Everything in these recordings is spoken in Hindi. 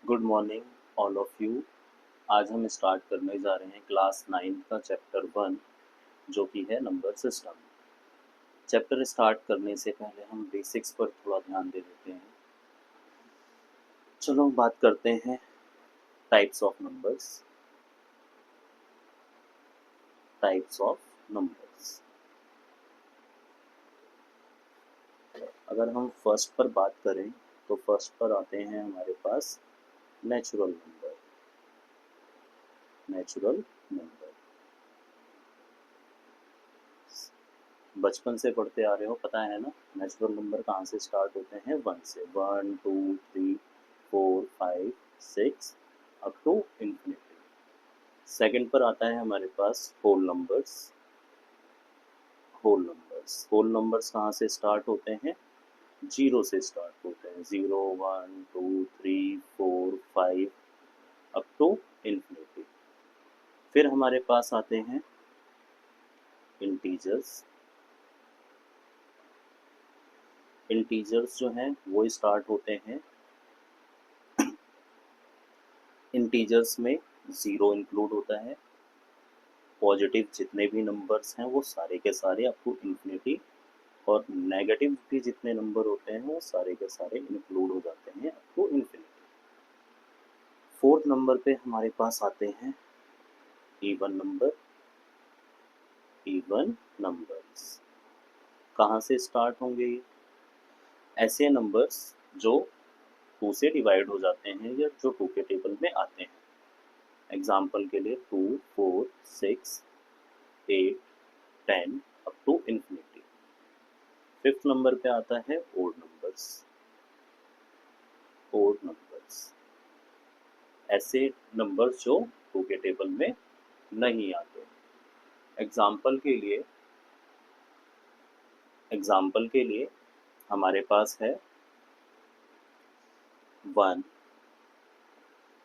Good morning all of you. आज हम स्टार्ट करने जा रहे हैं क्लास 9 का चैप्टर 1 जो कि है नंबर सिस्टम। चैप्टर स्टार्ट करने से पहले हम बेसिक्स पर थोड़ा ध्यान दे देते हैं। चलो बात करते हैं types of numbers. Types of numbers, अगर हम फर्स्ट पर बात करें तो फर्स्ट पर आते हैं हमारे पास नेचुरल नंबर। नेचुरल नंबर बचपन से पढ़ते आ रहे हो, पता है ना। नेचुरल नंबर कहाँ से स्टार्ट होते हैं? 1 से। 1 2 3 4 5 6 अप टू इंफिनिटी। सेकंड पर आता है हमारे पास होल नंबर्स। होल नंबर्स कहाँ से स्टार्ट होते हैं? 0 से स्टार्ट होते हैं। 0 1 2 3 4 5 अप टू इंफिनिटी। फिर हमारे पास आते हैं इंटीजर्स। इंटीजर्स जो हैं वो स्टार्ट होते हैं, इंटीजर्स में 0 इंक्लूड होता है। पॉजिटिव जितने भी नंबर्स हैं वो सारे के सारे अप टू इंफिनिटी, और नेगेटिव भी जितने नंबर होते हैं वो सारे के सारे इंक्लूड हो जाते हैं up to infinity. Fourth number पे हमारे पास आते हैं इवन नंबर। इवन नंबर्स कहाँ से स्टार्ट होंगे? ऐसे नंबर्स जो 2 से डिवाइड हो जाते हैं या जो 2 के टेबल में आते हैं। एग्जाम्पल के लिए 2 4 6 8 10 up to infinity. Fifth number पे आता है ओड नंबर्स। ओड नंबर्स ऐसे नंबर्स जो 2 के टेबल में नहीं आते। एग्जाम्पल के लिए हमारे पास है 1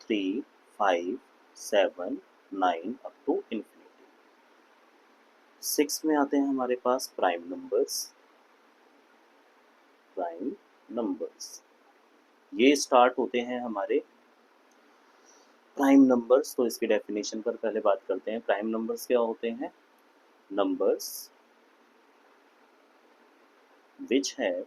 3 5 7 9 अप टू इंफिनिटी। 6 में आते हैं हमारे पास प्राइम नंबर्स। प्राइम नंबर्स ये स्टार्ट होते हैं हमारे प्राइम नंबर्स। तो इसकी डेफिनेशन पर पहले बात करते हैं। प्राइम नंबर्स क्या होते हैं? Numbers which have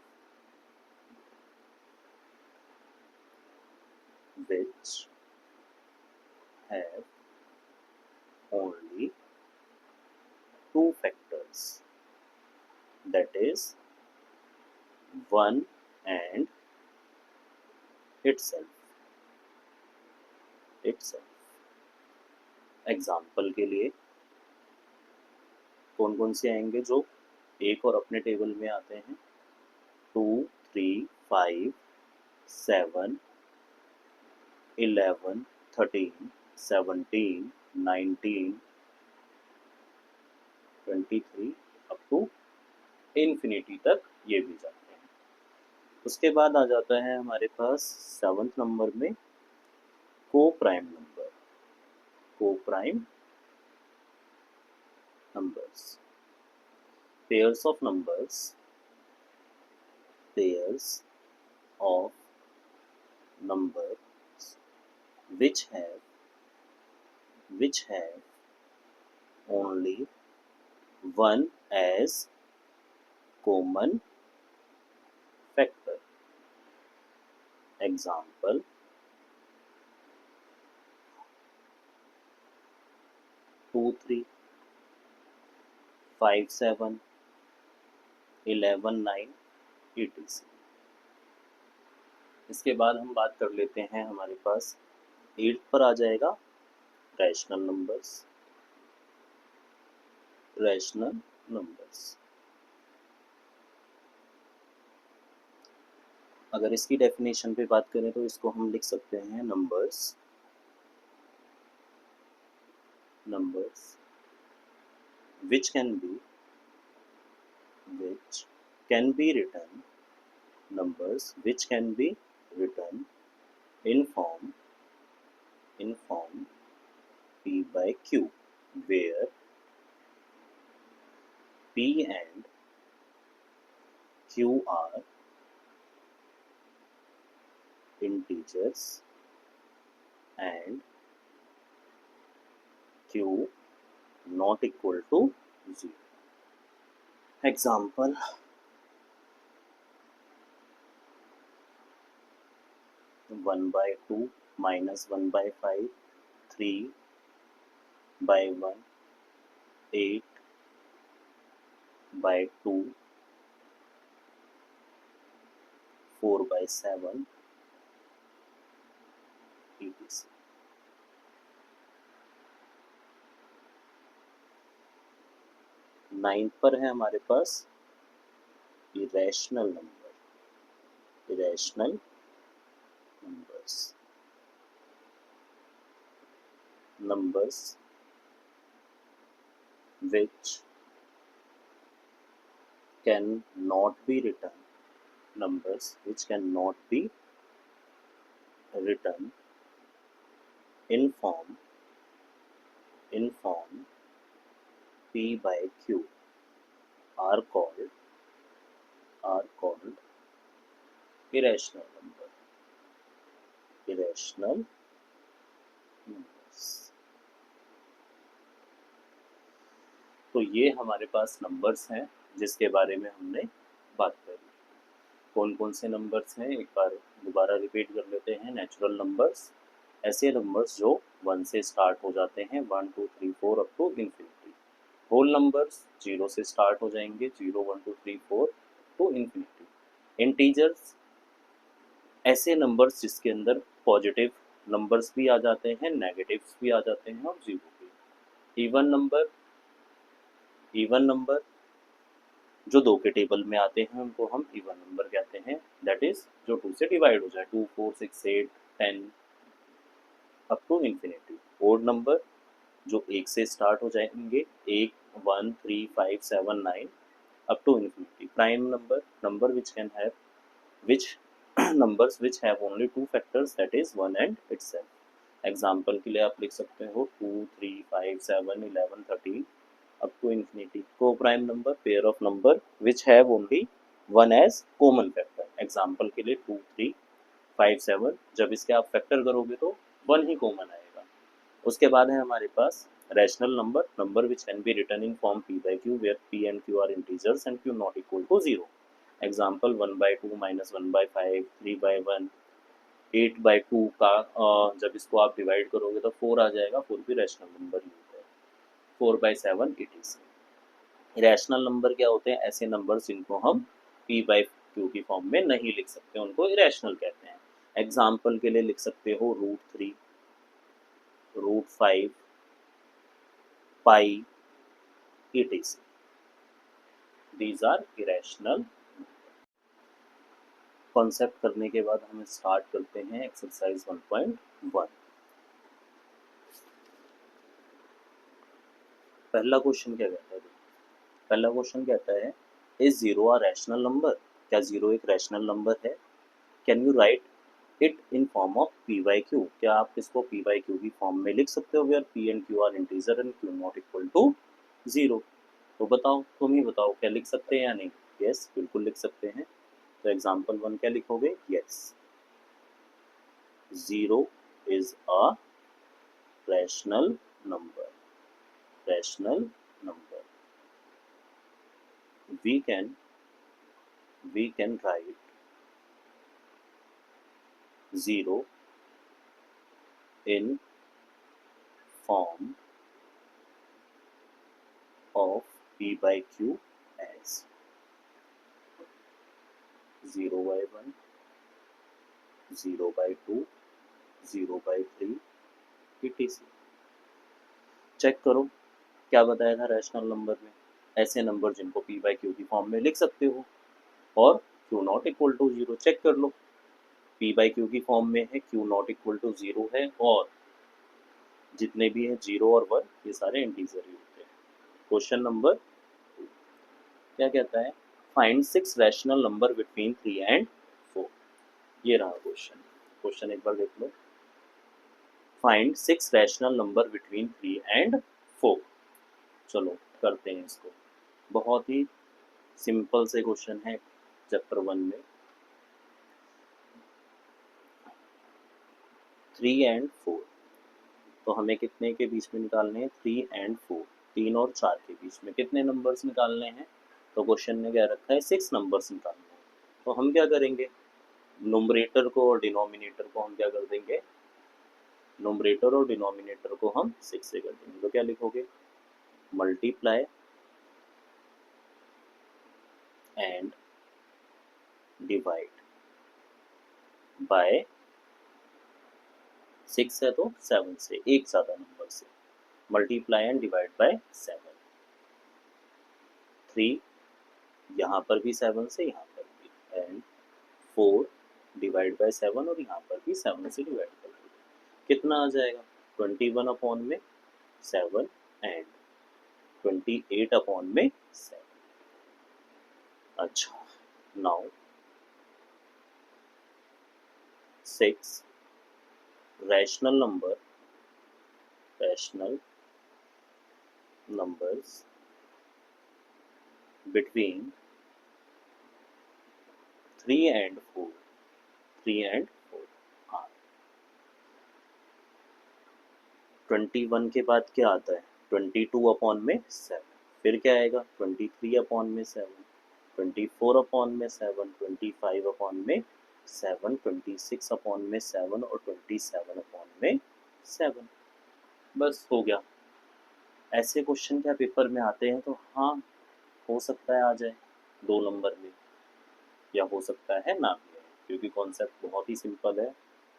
only two factors, that is 1 and itself। Example के लिए कौन कौन से आएंगे जो एक और अपने टेबल में आते हैं? 2 3 5 7 11 13 17 19 23 अप टू इंफिनिटी तक ये भी जाते हैं। उसके बाद आ जाता है हमारे पास 7th नंबर में को प्राइम नंबर। को prime numbers, pairs of numbers, pairs of numbers which have only one as common factor। Example 2 3 5 7 11 9 etc। इसके बाद हम बात कर लेते हैं, हमारे पास 8 पर आ जाएगा रैशनल नंबर्स। रैशनल नंबर्स अगर इसकी डेफिनेशन पे बात करें तो इसको हम लिख सकते हैं numbers which can be written numbers which can be written in form P by Q, where P and Q are integers and q not equal to 0. Example, 1/2 minus 1/5, 3/1, 8/2, 4/7, etc. 9 पर है हमारे पास irrational numbers which cannot be written in form p by q are called irrational numbers. तो ये हमारे पास नंबर्स हैं जिसके बारे में हमने बात करी. कौन कौन से नंबर्स हैं एक बार दोबारा रिपीट कर लेते हैं. नेचुरल नंबर्स, ऐसे नंबर्स जो 1 से स्टार्ट हो जाते हैं, 1 2 3 4 up to infinity. Whole numbers 0 से स्टार्ट हो जाएंगे, 0 1 2 3 4 टू इन्फिनिटी. इंटीजर्स, ऐसे नंबर्स जिसके अंदर पॉजिटिव नंबर्स भी आ जाते हैं, नेगेटिव्स भी आ जाते हैं और जीरो भी. इवन नंबर जो 2 के टेबल में आते हैं उनको हम इवन नंबर कहते हैं. दैट इज जो 2 से डिवाइड हो जाए, 2 4 6 8 10 up to infinity. Odd number जो 1 से स्टार्ट हो जाएंगे, 1 1 3 5 7 9 up to infinity. Prime number which numbers which have only 2 factors, that is 1 and itself. Example के लिए आप लिख सकते हो 2 3 5 7 11 13 up to infinity. Co-prime number, pair of number which have only one as common factor. Example के लिए 2 3 5 7, जब इसके आप फैक्टर करोगे तो 1 ही कॉमन आएगा. उसके बाद है हमारे पास rational number which can be written in form p by q where p and q are integers and q not equal to 0. Example 1/2 minus 1/5, 3/1, 8/2 का जब इसको आप डिवाइड करोगे तो 4 आ जाएगा. 4 भी रैशनल नंबर ही होता है. 4/7 etc. इरेशनल नंबर क्या होते हैं? ऐसे नंबर जिनको हम p by q की फॉर्म में नहीं लिख सकते, उनको इरेशनल कहते हैं. एग्जाम्पल के लिए लिख सकते हो √3, √5, पाई etc. These are irrational. Concept करने के बाद हम स्टार्ट करते हैं एक्सरसाइज 1.1. पहला क्वेश्चन क्या कहता है? पहला क्वेश्चन कहता है इज 0 अ रैशनल नंबर? क्या 0 एक रैशनल नंबर है? Can you right it in form of p by q? क्या आप इसको p by q की फॉर्म में लिख सकते हो where p and q are integer and q not equal to 0? तो बताओ, तुम ही बताओ, क्या लिख सकते हैं या नहीं? यस, बिल्कुल लिख सकते हैं. तो एग्जाम्पल 1 क्या लिखोगे? Yes, 0 is a rational number. We can write 0 in form of p by q as 0/1, 0/2, 0/3 etc. Check करो क्या बताया था रैशनल नंबर में. ऐसे नंबर जिनको p by q की फॉर्म में लिख सकते हो और q not equal to 0. Check कर लो, p by q की फॉर्म में है, q नॉट इक्वल टू 0 है और जितने भी हैं 0 और 1 ये सारे इंटीजर ही होते हैं. क्वेश्चन नंबर क्या कहता है? Find 6 rational number between 3 and 4. ये रहा क्वेश्चन एक बार देख लो. Find 6 rational number between 3 and 4. चलो करते हैं इसको. बहुत ही सिंपल से क्वेश्चन है चैप्टर 1 में. 3 एंड 4, तो हमें कितने के बीच में निकालने हैं? 3 एंड 4, 3 और 4 के बीच में कितने नंबर्स निकालने हैं? तो क्वेश्चन ने क्या रखा है? 6 नंबर्स निकालने हैं। तो हम क्या करेंगे? नुमरेटर को और डिनोमिनेटर को हम क्या कर देंगे? नुमरेटर और डिनोमिनेटर को हम 6 से कर देंगे। तो क्या लिखोगे? मल्टीप्लाई एंड डिवाइड बाय 6 है तो 7 से, एक ज़्यादा नंबर से। मल्टीप्लाई एंड डिवाइड बाय 7, 3 यहाँ पर भी 7 से, यहाँ पर भी, एंड 4 डिवाइड बाय 7 और यहाँ पर भी 7 से डिवाइड कर देंगे। कितना आ जाएगा? 21 अपॉन में 7 एंड 28 अपॉन में 7। अच्छा, now 6 rational numbers between 3 and 4 हाँ। 21 के बाद क्या आता है? 22 अपॉन में 7, फिर क्या आएगा? 23 अपॉन में 7, 24 अपॉन में 7, 25 अपॉन में 7, 26 अपॉन में 7 और 27 अपॉन में 7। बस हो गया। ऐसे क्वेश्चन क्या पेपर में आते हैं? तो हाँ, हो सकता है आ जाए 2 नंबर में, या हो सकता है ना भी आए, क्योंकि कॉन्सेप्ट बहुत ही सिंपल है,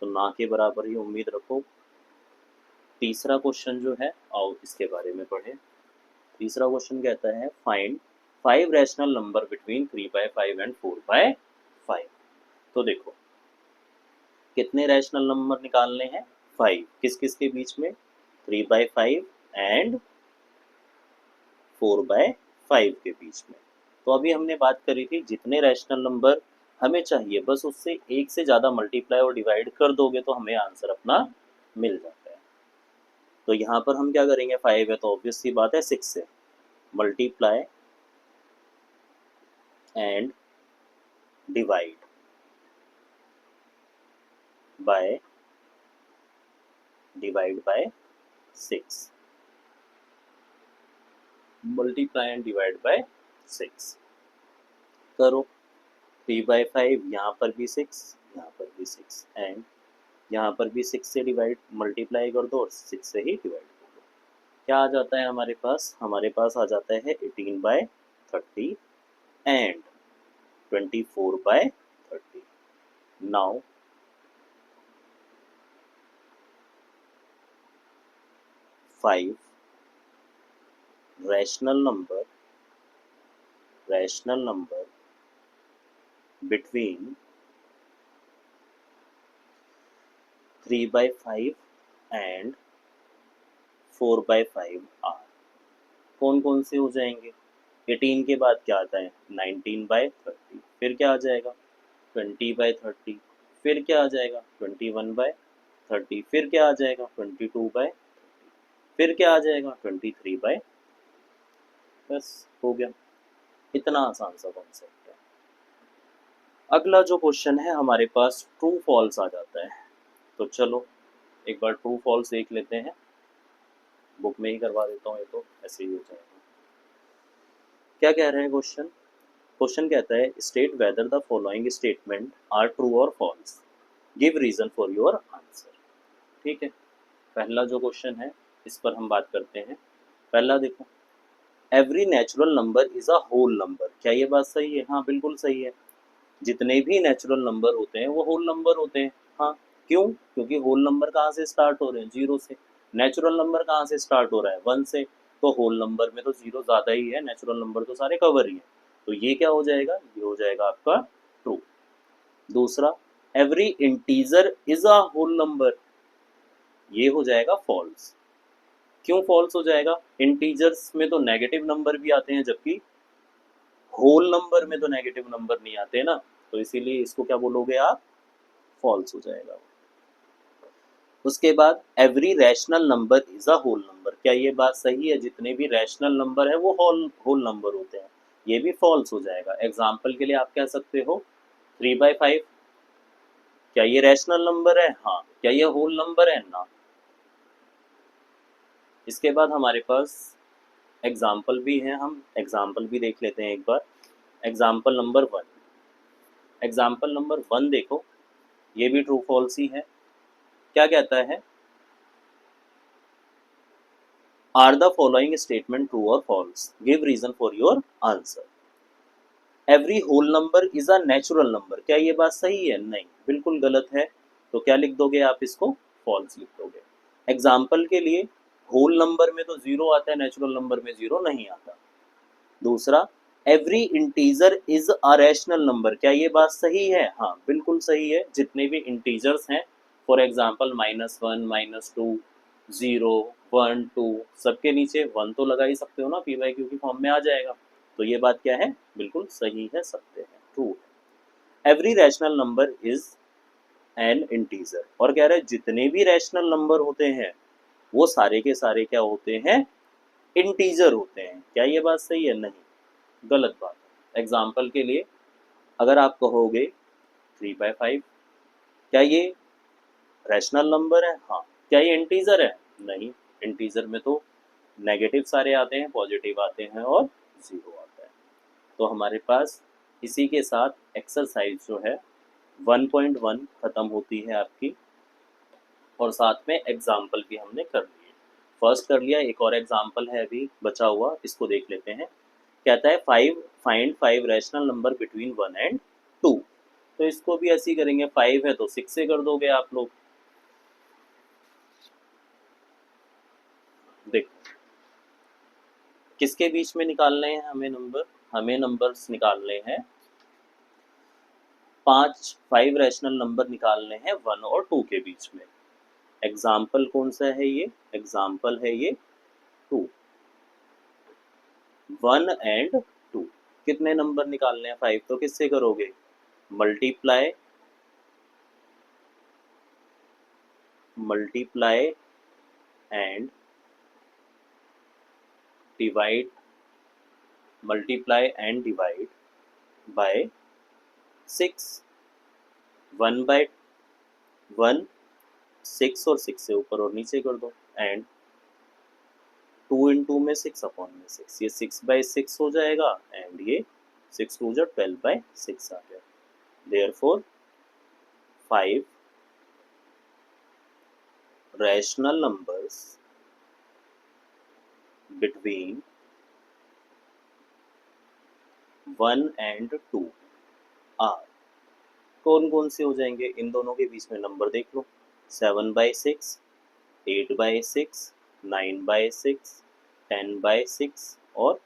तो ना के बराबर ही उम्मीद रखो। तीसरा क्वेश्चन जो है, आओ इसके बारे में पढ़ें। तीसरा क्वेश्चन कहता है find 5 rational number between 3/5 and 4/5। तो देखो कितने रैशनल नंबर निकालने हैं? 5। किस किस के बीच में? 3/5 एंड 4/5 के बीच में। तो अभी हमने बात करी थी जितने रैशनल नंबर हमें चाहिए, बस उससे एक से ज़्यादा मल्टीप्लाई और डिवाइड कर दोगे तो हमें आंसर अपना मिल जाता है। तो यहाँ पर हम क्या करेंगे? 5 है तो ऑब्वियस सी बात है 6 से multiply and divide by 6, multiply and divide by 6 करो। 3/5 यहाँ पर भी 6, यहाँ पर भी 6, एंड यहाँ पर भी 6 से डिवाइड मल्टीप्लाई कर दो और 6 से ही डिवाइड कर दो। क्या आ जाता है हमारे पास? हमारे पास आ जाता है 18/30 and 24/30। Now 5 rational number between 3/5 and 4/5 are. कौन कौन से हो जाएंगे? 18 के बाद क्या आता है? 19/30, फिर क्या आ जाएगा? 20/30, फिर क्या आ जाएगा? 21/30, फिर क्या आ जाएगा? 22/30, फिर क्या आ जाएगा? 23/। बस हो गया। इतना आसान सा कॉन्सेप्ट है। अगला जो क्वेश्चन है हमारे पास ट्रू फॉल्स आ जाता है। तो चलो एक बार ट्रू फॉल्स देख लेते हैं। बुक में ही करवा देता हूँ, ये तो ऐसे ही हो जाएगा। क्या कह रहे हैं क्वेश्चन? क्वेश्चन कहता है state whether the following statement are true और false, give reason for your answer. ठीक है, पहला जो क्वेश्चन है इस पर हम बात करते हैं। पहला देखो, every natural number is a whole number. क्या ये बात सही है? हाँ बिल्कुल सही है। जितने भी नेचुरल नंबर होते हैं वो होल नंबर होते हैं। हाँ, क्यों? क्योंकि होल नंबर कहाँ से स्टार्ट हो रहे हैं? 0 से। नेचुरल नंबर कहाँ से स्टार्ट हो रहा है? 1 से। तो होल नंबर में तो 0 ज़्यादा ही है, नेचुरल नंबर तो सारे कवर ही है। तो ये क्या हो जाएगा? ये हो जाएगा आपका ट्रू। दूसरा, every integer is a whole number, ये हो जाएगा फॉल्स। क्यों फॉल्स हो जाएगा? इंटीजर्स में तो नेगेटिव नंबर भी आते हैं, जबकि होल नंबर में तो नेगेटिव नंबर नहीं आते ना, तो इसीलिए इसको क्या बोलोगे आप? फॉल्स हो जाएगा। उसके बाद every rational number is a whole number. क्या ये बात सही है? जितने भी रैशनल नंबर है वो होल नंबर होते हैं, ये भी फॉल्स हो जाएगा। एग्जाम्पल के लिए आप कह सकते हो 3/5, क्या ये रैशनल नंबर है? हाँ। क्या ये होल नंबर है? ना। इसके बाद हमारे पास एग्जाम्पल भी हैं, हम एग्जाम्पल भी देख लेते हैं एक बार। Example number 1। एग्जाम्पल नंबर 1 देखो, ये भी ट्रू फॉल्स ही है। क्या कहता है? Are the following statement true और false? Give reason for your answer. Every whole number is a natural number. क्या ये बात सही है? नहीं, बिल्कुल गलत है। तो क्या लिख दोगे आप इसको? फॉल्स लिख दोगे। एग्जाम्पल के लिए, होल नंबर में तो जीरो आता है, नेचुरल नंबर में जीरो नहीं आता। दूसरा, every integer is a rational number. क्या ये बात सही है? हाँ, बिल्कुल सही है। जितने भी इंटीजर्स हैं, फॉर एग्जाम्पल -1, -2, 0, 1, 2, सबके नीचे 1 तो लगा ही सकते हो ना, पी वाई क्यू की फॉर्म में आ जाएगा। तो ये बात क्या है? बिल्कुल सही है, सत्य है, ट्रू है। Every rational number is an integer. और कह रहे हैं जितने भी रैशनल नंबर होते हैं वो सारे के सारे क्या होते हैं? इंटीजर होते हैं। क्या ये बात सही है? नहीं, गलत बात है। एग्जाम्पल के लिए, अगर आप कहोगे 3/5, क्या ये रैशनल नंबर है? हाँ। क्या ये इंटीजर है? नहीं, इंटीजर में तो नेगेटिव सारे आते हैं, पॉजिटिव आते हैं और जीरो आता है। तो हमारे पास इसी के साथ एक्सरसाइज जो है 1.1 खत्म होती है आपकी, और साथ में एग्जाम्पल भी हमने कर लिए। फर्स्ट कर लिया, एक और एग्जाम्पल है अभी बचा हुआ, इसको देख लेते हैं। कहता है find 5 rational number between 1 and 2। तो इसको भी ऐसे ही करेंगे, 5 है तो 6 से कर दोगे आप लोग। देखो, किसके बीच में निकालने हैं हमें नंबर? हमें नंबर्स निकालने हैं 5 रैशनल नंबर निकालने हैं 1 और 2 के बीच में। एग्जाम्पल कौन सा है ये? एग्जाम्पल है ये 2, 1 एंड 2। कितने नंबर निकालने हैं? 5। तो किससे करोगे? Multiply and divide, bye 6। 1/1 6 और 6 से ऊपर और नीचे कर दो। एंड 2 इन 2 में 6/6, ये 6/6 हो जाएगा। एंड ये 6 2 12/6 आ गया। Therefore 5 rational numbers between 1 and 2 are. कौन कौन से हो जाएंगे? इन दोनों के बीच में नंबर देख लो, 7/6, 8/6, 9/6, 10/6 और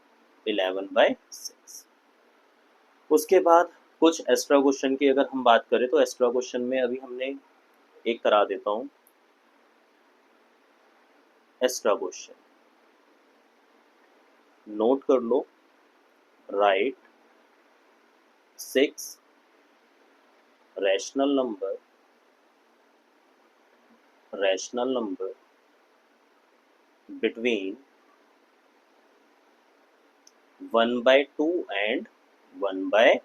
11/6। उसके बाद कुछ एक्स्ट्रा क्वेश्चन की अगर हम बात करें तो एक्स्ट्रा क्वेश्चन में अभी हमने एक करा देता हूँ। एक्स्ट्रा क्वेश्चन नोट कर लो। Write 6 rational number between 1/2 and 1/3।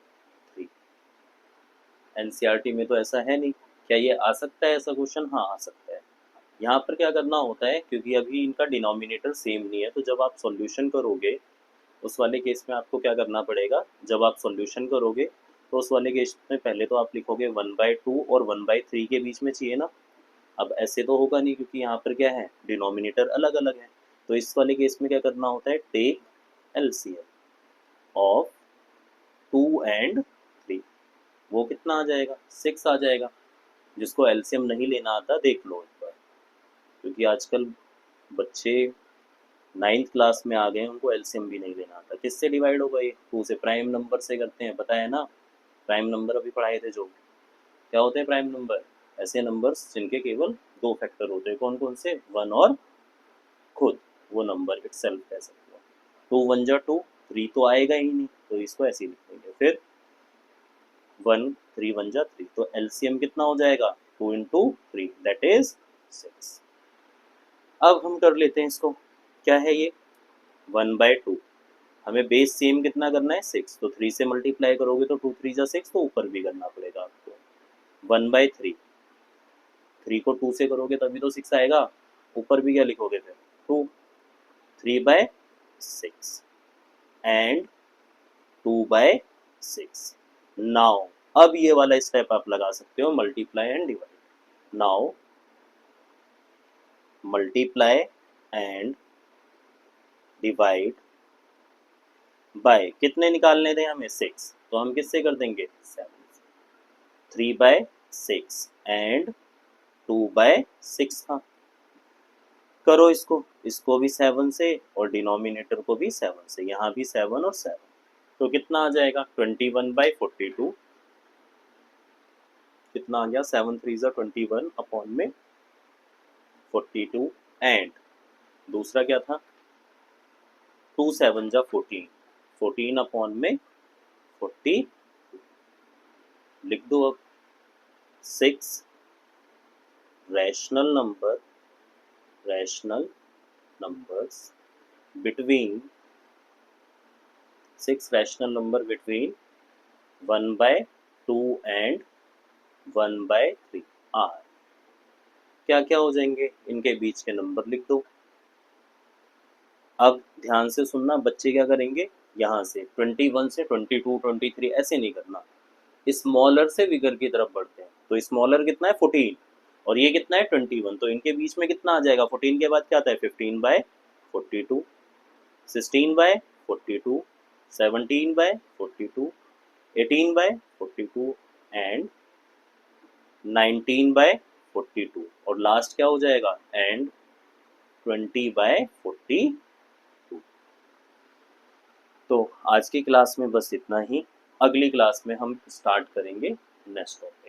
NCERT में तो ऐसा है नहीं। क्या ये आ सकता है ऐसा क्वेश्चन? हाँ, आ सकता है। यहाँ पर क्या करना होता है, क्योंकि अभी इनका डिनोमिनेटर सेम नहीं है, तो जब आप सॉल्यूशन करोगे उस वाले केस में आपको क्या करना पड़ेगा? जब आप सॉल्यूशन करोगे तो उस वाले केस में पहले तो आप लिखोगे 1/2 और 1/3 के बीच में चाहिए ना। अब ऐसे तो होगा नहीं, क्योंकि यहाँ पर क्या है, डिनोमिनेटर अलग अलग है। तो इस वाले केस में क्या करना होता है? Take LCM of 2 and 3। वो कितना आ जाएगा? 6 आ जाएगा। जिसको एलसीएम नहीं लेना आता देख लो एक बार, क्योंकि आजकल बच्चे 9th क्लास में आ गए, उनको एलसीएम भी नहीं लेना आता। किससे डिवाइड होगा ये? 2 से। प्राइम नंबर से करते हैं, पता है ना? प्राइम नंबर अभी पढ़ाए थे जो। क्या होते हैं प्राइम नंबर? ऐसे नंबर्स जिनके केवल 2 फैक्टर होते हैं। कौन कौन से? 1 और खुद वो नंबर इटसेल्फ कह सकते हो। 2 1 जा 2, 3 तो आएगा ही नहीं, तो इसको ऐसे ही लिख देंगे। फिर 1 3 1 जा 3, तो एलसीएम कितना हो जाएगा? 2 × 3 दैट इज 6। अब हम कर लेते हैं इसको। क्या है ये? 1/2। हमें बेस सेम कितना करना है? 6। तो 3 से मल्टीप्लाई करोगे तो 2 3 जा 6, तो ऊपर भी करना पड़ेगा आपको। 1/3, 3 को 2 से करोगे तभी तो 6 आएगा, ऊपर भी क्या लिखोगे फिर 2, 3/6 एंड 2/6। नाउ अब ये वाला स्टेप आप लगा सकते हो, multiply and divide. Now multiply and divide by, कितने निकालने थे हमें 6, तो हम किससे कर देंगे 7, 3/6 एंड 2/6 था। करो इसको, इसको भी 7 से और डिनोमिनेटर को भी 7 से, यहाँ भी 7 और 7, तो कितना आ जाएगा 21/42, कितना आ गया 7 3 21 अपॉन में 42 एंड दूसरा क्या था 2 7 14, 14 अपॉन में 40, लिख दो अब 6 rational numbers between 6 rational number between 1/2 and 1/3 are, क्या क्या हो जाएंगे, इनके बीच के नंबर लिख दो। अब ध्यान से सुनना, बच्चे क्या करेंगे, यहाँ से 21 से 22 23 ऐसे नहीं करना, स्मॉलर से बिगर की तरफ बढ़ते हैं। तो स्मॉलर कितना है 14 और ये कितना है 21, तो इनके बीच में कितना आ जाएगा, 14 के बाद क्या आता है 15/42, 16/42, 17/42, 18/42 एंड 19/42 और लास्ट क्या हो जाएगा एंड 20/42। तो आज की क्लास में बस इतना ही, अगली क्लास में हम स्टार्ट करेंगे नेक्स्ट टॉपिक।